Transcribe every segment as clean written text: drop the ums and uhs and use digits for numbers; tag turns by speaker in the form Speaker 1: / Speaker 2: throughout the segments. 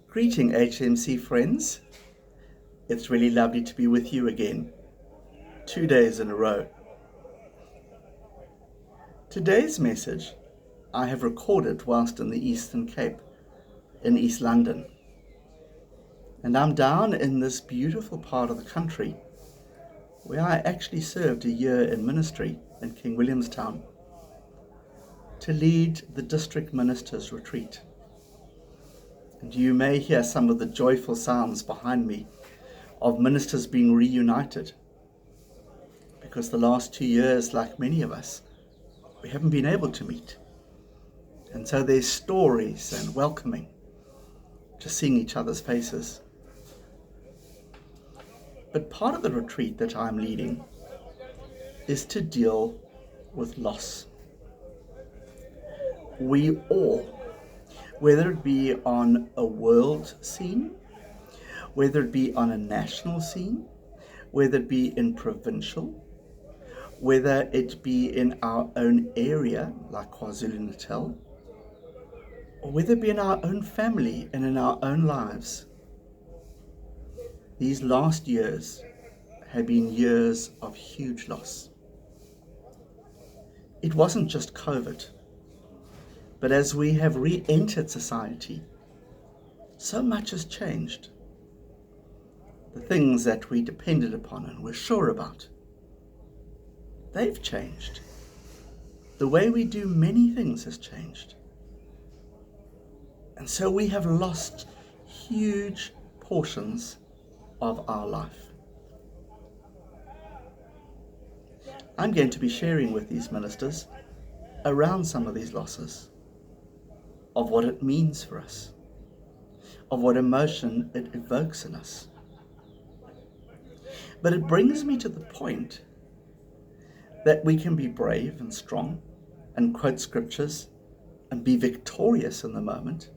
Speaker 1: Greeting HMC friends. It's really lovely to be with you again, 2 days in a row. Today's message I have recorded whilst in the Eastern Cape in East London. And I'm down in this beautiful part of the country where I actually served a year in ministry in King Williamstown to lead the district ministers' retreat. And you may hear some of the joyful sounds behind me of ministers being reunited, because the last 2 years, like many of us, we haven't been able to meet. And so there's stories and welcoming, just seeing each other's faces. But part of the retreat that I'm leading is to deal with loss. We all, whether it be on a world scene, whether it be on a national scene, whether it be in provincial, whether it be in our own area, like KwaZulu-Natal, or whether it be in our own family and in our own lives, these last years have been years of huge loss. It wasn't just COVID, but as we have re-entered society, so much has changed. The things that we depended upon and were sure about, they've changed. The way we do many things has changed. And so we have lost huge portions of our life. I'm going to be sharing with these ministers around some of these losses, of what it means for us, of what emotion it evokes in us. But it brings me to the point that we can be brave and strong and quote scriptures and be victorious in the moment.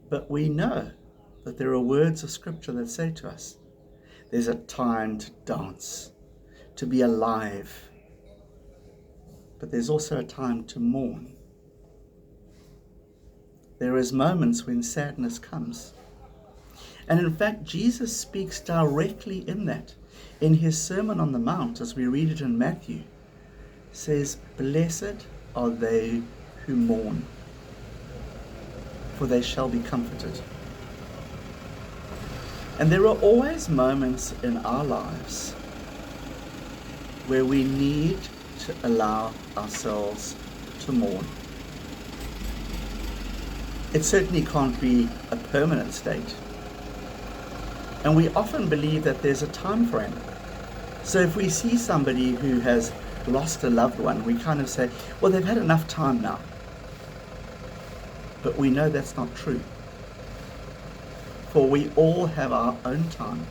Speaker 1: But we know that there are words of scripture that say to us, there's a time to dance, to be alive, but there's also a time to mourn. There is moments when sadness comes. And in fact, Jesus speaks directly in that. In his Sermon on the Mount, as we read it in Matthew, says, "Blessed are they who mourn, for they shall be comforted." And there are always moments in our lives where we need to allow ourselves to mourn. It certainly can't be a permanent state. And we often believe that there's a time frame. So if we see somebody who has lost a loved one, we kind of say, well, they've had enough time now. But we know that's not true. For we all have our own time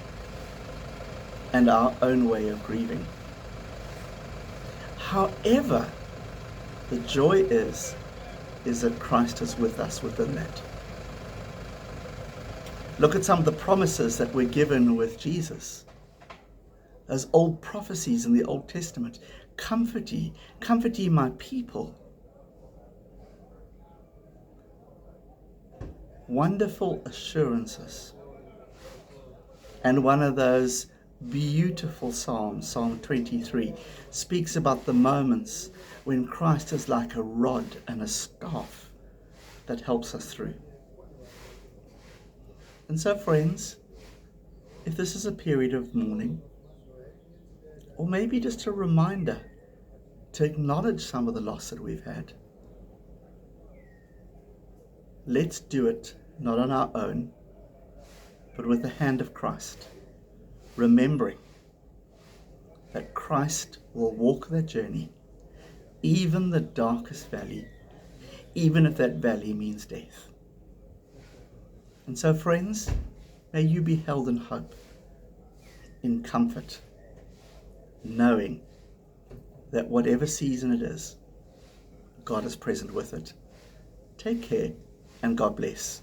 Speaker 1: and our own way of grieving. However, the joy is that Christ is with us within that. Look at some of the promises that were given with Jesus. Those old prophecies in the Old Testament. Comfort ye my people. Wonderful assurances. And one of those beautiful Psalms, Psalm 23, speaks about the moments when Christ is like a rod and a staff that helps us through. And so, friends, if this is a period of mourning, or maybe just a reminder to acknowledge some of the loss that we've had, let's do it not on our own, but with the hand of Christ, remembering that Christ will walk that journey, even the darkest valley, even if that valley means death. And so, friends, may you be held in hope, in comfort, knowing that whatever season it is, God is present with it. Take care, and God bless.